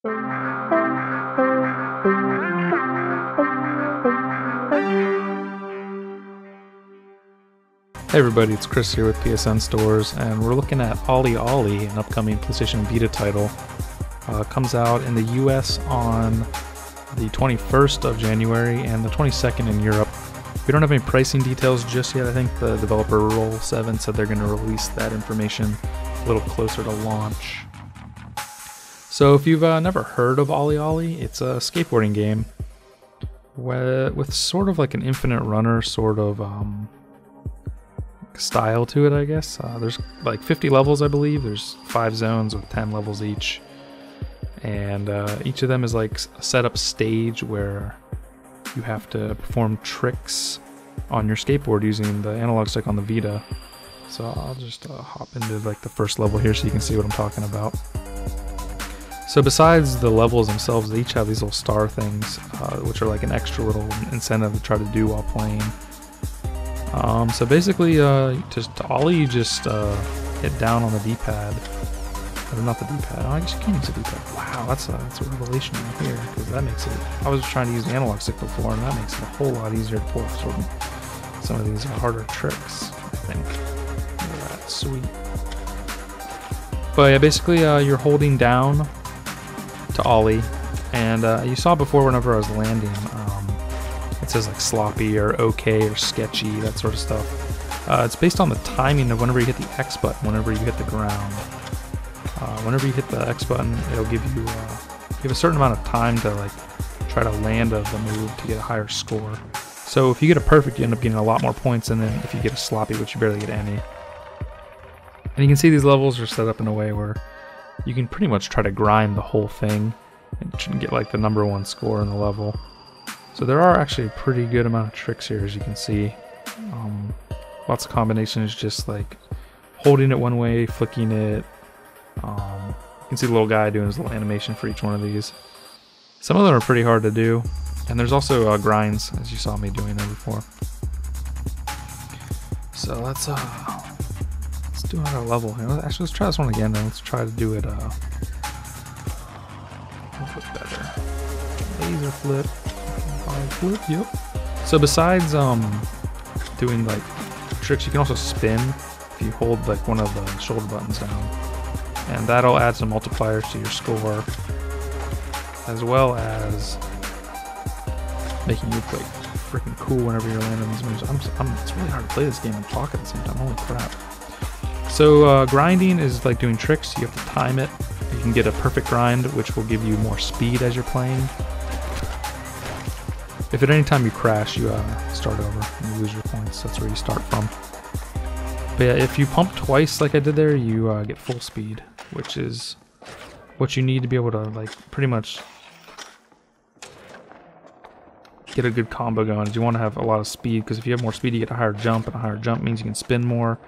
Hey everybody, it's Chris here with PSN Stores, and we're looking at OlliOlli, an upcoming PlayStation Vita title. Comes out in the US on the 21st of January and the 22nd in Europe. We don't have any pricing details just yet. I think the developer Roll7 said they're going to release that information a little closer to launch. So if you've never heard of OlliOlli, it's a skateboarding game with sort of like an infinite runner sort of style to it, I guess. There's like 50 levels, I believe. There's 5 zones with 10 levels each, and each of them is like a setup stage where you have to perform tricks on your skateboard using the analog stick on the Vita. So I'll just hop into like the first level here so you can see what I'm talking about. So besides the levels themselves, they each have these little star things, which are like an extra little incentive to try to do while playing. So basically, just to ollie, you just hit down on the D-pad. Or not the D-pad. Oh, I guess you can use the D-pad. Wow, that's a revelation right here, because that makes it. I was trying to use the analog stick before, and that makes it a whole lot easier to pull off some of these harder tricks, I think. Look at that, sweet. But yeah, basically, you're holding down to ollie, and you saw before whenever I was landing. It says like sloppy or okay or sketchy, that sort of stuff. It's based on the timing of whenever you hit the X button, whenever you hit the ground. Whenever you hit the X button, it'll give you a certain amount of time to like try to land the move to get a higher score. So if you get a perfect, you end up getting a lot more points, and then if you get a sloppy, which you barely get any. And you can see these levels are set up in a way where you can pretty much try to grind the whole thing and get like the #1 score in the level. So there are actually a pretty good amount of tricks here, as you can see. Lots of combinations, just like holding it one way, flicking it. You can see the little guy doing his little animation for each one of these. Some of them are pretty hard to do, and there's also grinds, as you saw me doing there before. So let's do another level here. Actually, let's try this one again. Then let's try to do it a little bit better. Laser flip. Flip, yep. So besides doing like tricks, you can also spin if you hold like one of the shoulder buttons down, and that'll add some multipliers to your score, as well as making you look like freaking cool whenever you're landing these moves. It's really hard to play this game and talk at the same time. Holy crap! So grinding is like doing tricks. You have to time it. You can get a perfect grind, which will give you more speed as you're playing. If at any time you crash, you start over and you lose your points. That's where you start from. But yeah, if you pump twice like I did there, you get full speed, which is what you need to be able to like pretty much get a good combo going. You want to have a lot of speed, because if you have more speed, you get a higher jump, and a higher jump means you can spin more.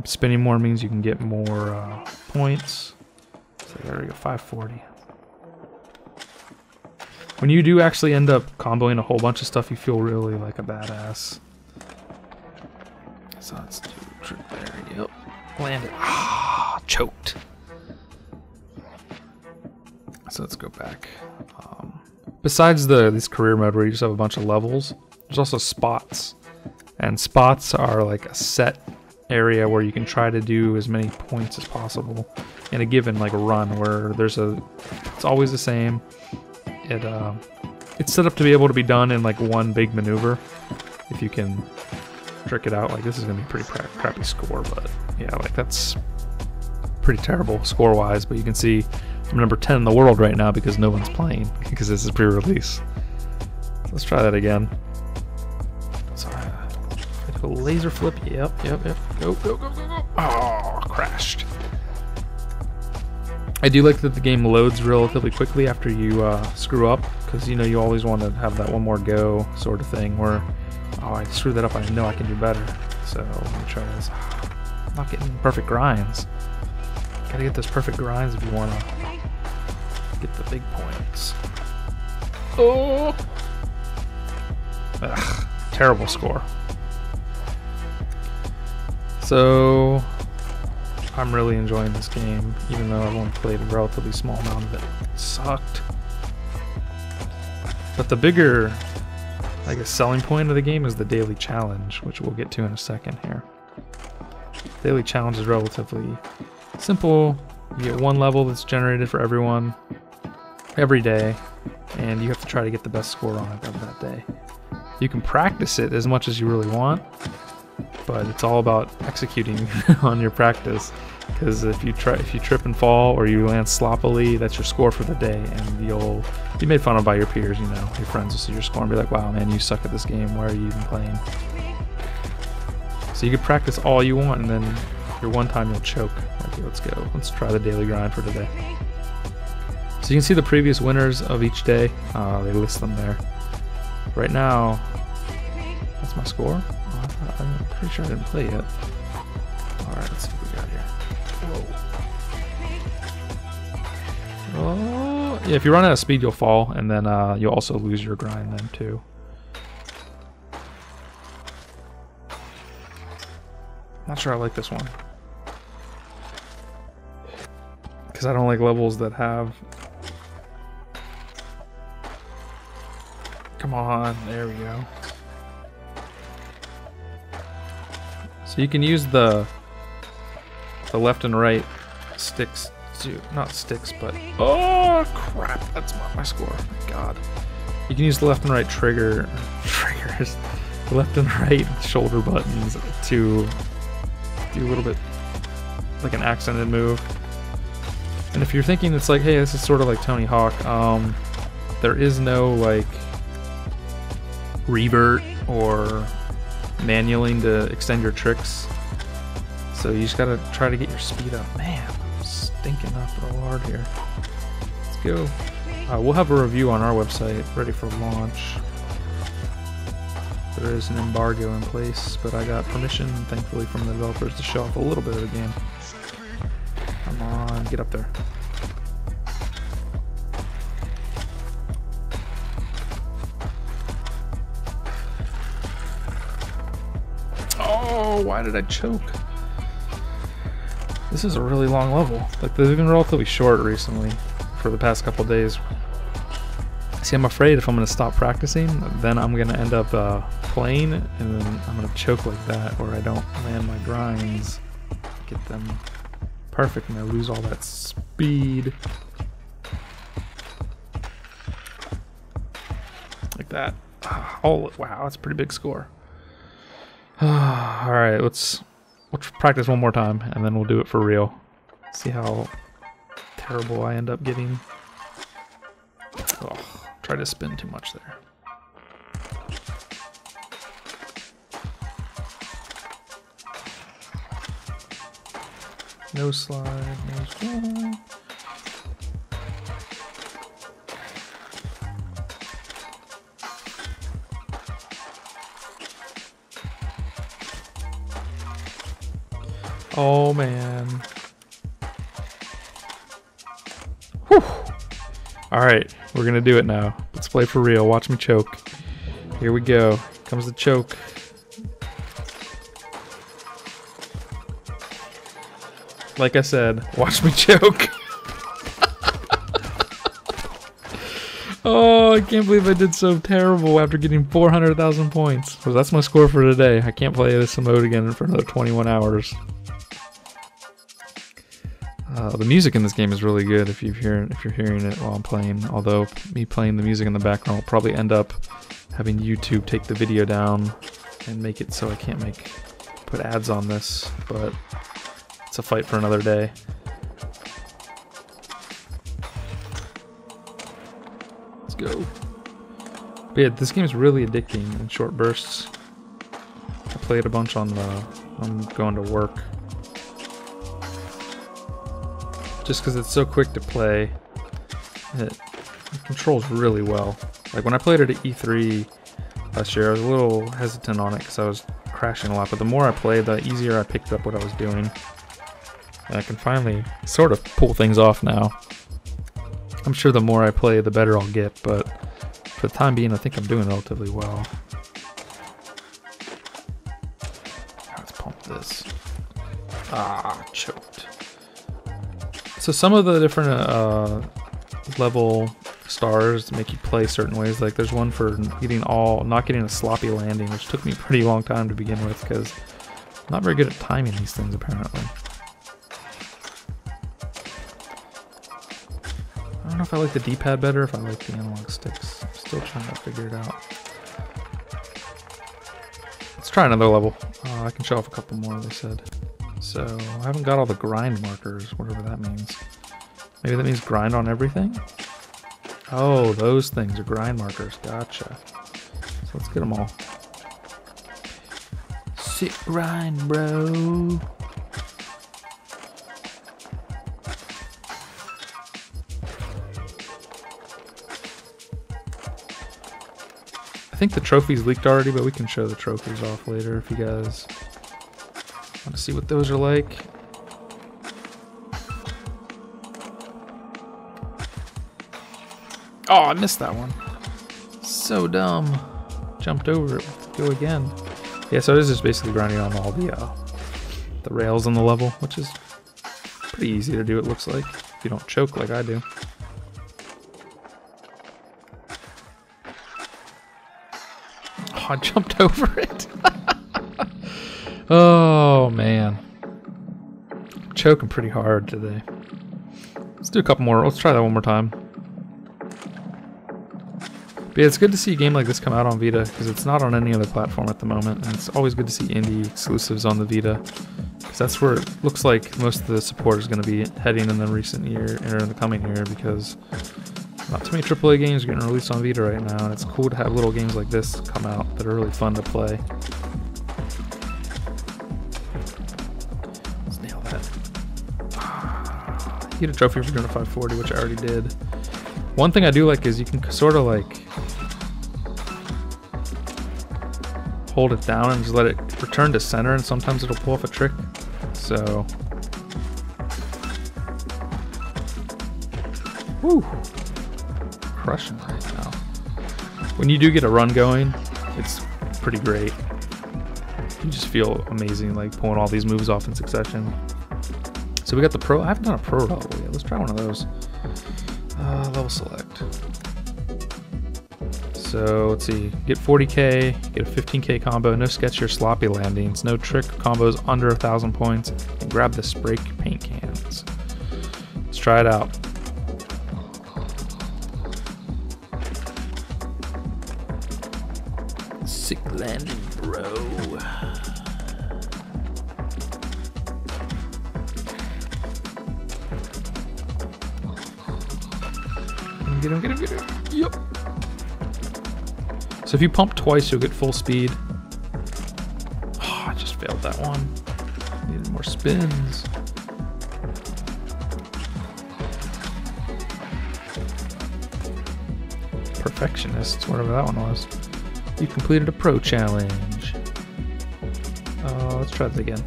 Spinning more means you can get more points. So there we go, 540. When you do actually end up comboing a whole bunch of stuff, you feel really like a badass. So let's do a trick there. Yep. Landed. Ah, choked. So let's go back. Besides this career mode where you just have a bunch of levels, there's also spots. And spots are like a set area where you can try to do as many points as possible in a given like run, where it's always the same. It's set up to be able to be done in like one big maneuver if you can trick it out. Like this is gonna be a pretty crappy score, but yeah, like that's pretty terrible score wise. But you can see I'm number 10 in the world right now because no one's playing, because this is pre-release. Let's try that again. Sorry, a laser flip. Yep. Go. Oh, crashed. I do like that the game loads relatively quickly after you screw up, because you know you always want to have that one more go sort of thing where, oh, I screwed that up, I know I can do better. So let me try this. I'm not getting perfect grinds. Gotta get those perfect grinds if you want to get the big points. Oh! Ugh, terrible score. So I'm really enjoying this game, even though I've only played a relatively small amount of it. It sucked. But the bigger, I guess, selling point of the game is the daily challenge, which we'll get to in a second here. Daily challenge is relatively simple. You get one level that's generated for everyone every day, and you have to try to get the best score on it of that day. You can practice it as much as you really want, but it's all about executing on your practice. Because if you trip and fall or you land sloppily, that's your score for the day, and you'll be made fun of by your peers. You know, your friends will see your score and be like, "Wow, man, you suck at this game. Why are you even playing?" So you can practice all you want, and then your one time you'll choke. Okay, let's go. Let's try the daily grind for today. So you can see the previous winners of each day. They list them there. Right now, that's my score. I'm pretty sure I didn't play yet. All right, let's see what we got here. Whoa. Oh, yeah, if you run out of speed, you'll fall, and then you'll also lose your grind then too. Not sure I like this one. Because I don't like levels that have... Come on, there we go. So you can use the left and right sticks to, not sticks, but, oh crap, that's not my score, my god. You can use the left and right triggers, the left and right shoulder buttons to do a little bit like an accented move. And if you're thinking it's like, hey, this is sort of like Tony Hawk, there is no like revert or manualing to extend your tricks, so you just gotta try to get your speed up. Man, I'm stinking up real hard here. Let's go. We'll have a review on our website ready for launch. There is an embargo in place, but I got permission, thankfully, from the developers to show off a little bit of the game. Come on, get up there. Oh, why did I choke? This is a really long level. Like, they've been relatively short recently for the past couple days. See, I'm afraid if I'm going to stop practicing, then I'm going to end up playing, and then I'm going to choke like that, or I don't land my grinds, get them perfect, and I lose all that speed. Like that. Oh, wow, that's a pretty big score. Alright, let's practice one more time, and then we'll do it for real. See how terrible I end up getting. Oh, try to spin too much there. No slide, no slide. Oh man. Whew. Alright, we're gonna do it now. Let's play for real. Watch me choke. Here we go. Comes the choke. Like I said, watch me choke. Oh, I can't believe I did so terrible after getting 400,000 points. So that's my score for today. I can't play this mode again for another 21 hours. The music in this game is really good if you're hearing it while I'm playing. Although me playing the music in the background will probably end up having YouTube take the video down and make it so I can't put ads on this. But it's a fight for another day. Let's go. But yeah, this game is really addicting in short bursts. I play it a bunch on I'm going to work. Just because it's so quick to play, it controls really well. Like when I played it at E3 last year, I was a little hesitant on it because I was crashing a lot, but the more I played, the easier I picked up what I was doing. And I can finally sort of pull things off now. I'm sure the more I play, the better I'll get, but for the time being, I think I'm doing relatively well. Let's pump this. Ah, choked. So some of the different level stars make you play certain ways. Like there's one for not getting a sloppy landing, which took me a pretty long time to begin with because I'm not very good at timing these things apparently. I don't know if I like the D-pad better, if I like the analog sticks. I'm still trying to figure it out. Let's try another level. I can show off a couple more, they said. So, I haven't got all the grind markers, whatever that means. Maybe that means grind on everything? Oh, those things are grind markers. Gotcha. So let's get them all. Sick grind, bro. I think the trophies leaked already, but we can show the trophies off later if you guys want to see what those are like. Oh, I missed that one. So dumb. Jumped over it. Go again. Yeah, so it is just basically grinding on all the rails on the level, which is pretty easy to do, it looks like, if you don't choke like I do. Oh, I jumped over it. Oh, man. I'm choking pretty hard today. Let's do a couple more. Let's try that one more time. But yeah, it's good to see a game like this come out on Vita, because it's not on any other platform at the moment, and it's always good to see indie exclusives on the Vita, because that's where it looks like most of the support is going to be heading in the recent year, or in the coming year, because not too many AAA games are getting released on Vita right now, and it's cool to have little games like this come out that are really fun to play. Let's nail that. You get a trophy for doing a 540, which I already did. One thing I do like is you can sort of like hold it down and just let it return to center, and sometimes it'll pull off a trick. So, woo, crushing right now. When you do get a run going, it's pretty great. You just feel amazing, like pulling all these moves off in succession. So we got the pro. I haven't done a pro level yet. Let's try one of those. Level select. So let's see, get 40k, get a 15k combo, no sketchy or sloppy landings, no trick combos under 1,000 points, and grab the spray paint cans. Let's try it out. Sick landing, bro. Get him, get him, get him. Yup. So if you pump twice, you'll get full speed. Oh, I just failed that one. Needed more spins. Perfectionist, whatever that one was. You completed a pro challenge. Let's try this again.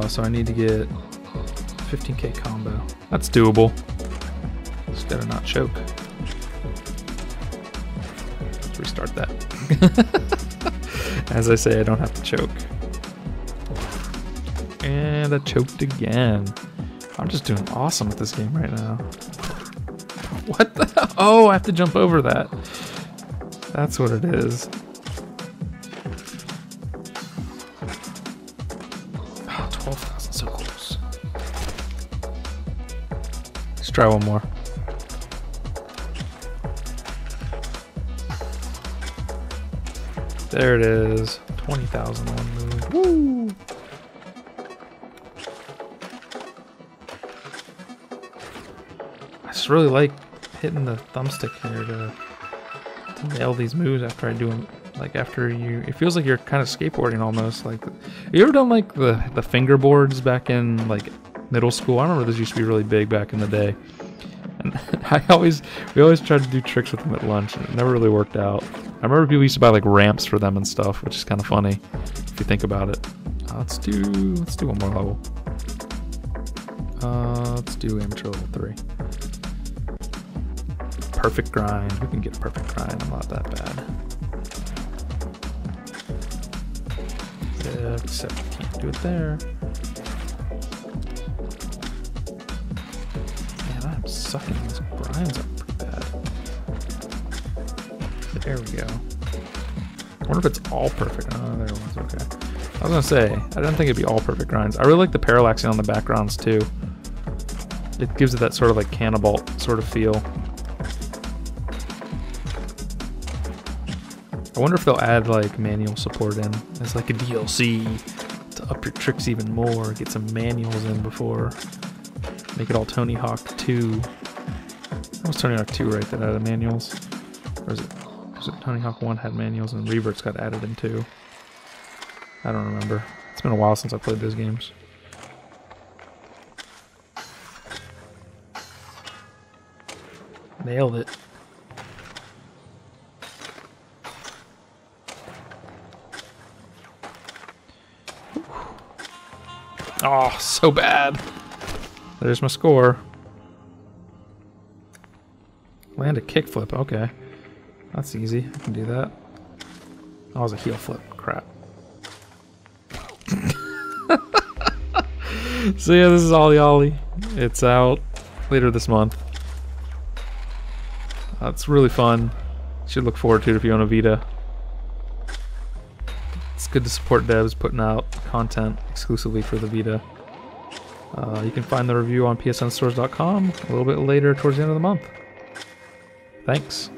So I need to get 15k combo. That's doable. Just gotta not choke. Let's restart that. As I say, I don't have to choke. And I choked again. I'm just doing awesome at this game right now. What the? Oh, I have to jump over that. That's what it is. Oh, 12,000, so close. Let's try one more. There it is. 20,000 one move. Woo! I just really like hitting the thumbstick here to nail these moves after I do them. Like after you, it feels like you're kind of skateboarding almost. Like, you ever done like the fingerboards back in like middle school? I remember this used to be really big back in the day. And we always tried to do tricks with them at lunch, and it never really worked out. I remember people used to buy like ramps for them and stuff, which is kind of funny if you think about it. Let's do one more level. Let's do amateur level 3. Perfect grind. We can get a perfect grind. I'm not that bad. Yeah, except we can't do it there. sucking these grinds up pretty bad. There we go. I wonder if it's all perfect. Oh, there it was. Okay. I was gonna say, I didn't think it'd be all perfect grinds. I really like the parallaxing on the backgrounds too. It gives it that sort of like Cannibal sort of feel. I wonder if they'll add like manual support in as like a DLC to up your tricks even more. Get some manuals in before. Make it all Tony Hawk 2. That was Tony Hawk 2, right? That added manuals? Or is it Tony Hawk 1 had manuals and Revert's got added in too? I don't remember. It's been a while since I played those games. Nailed it. Oh, so bad. There's my score. Land a kickflip. Okay. That's easy. I can do that. Oh, it was a heel flip. Crap. So yeah, this is OlliOlli. It's out later this month. It's really fun. You should look forward to it if you own a Vita. It's good to support devs putting out content exclusively for the Vita. You can find the review on psnstores.com a little bit later towards the end of the month. Thanks.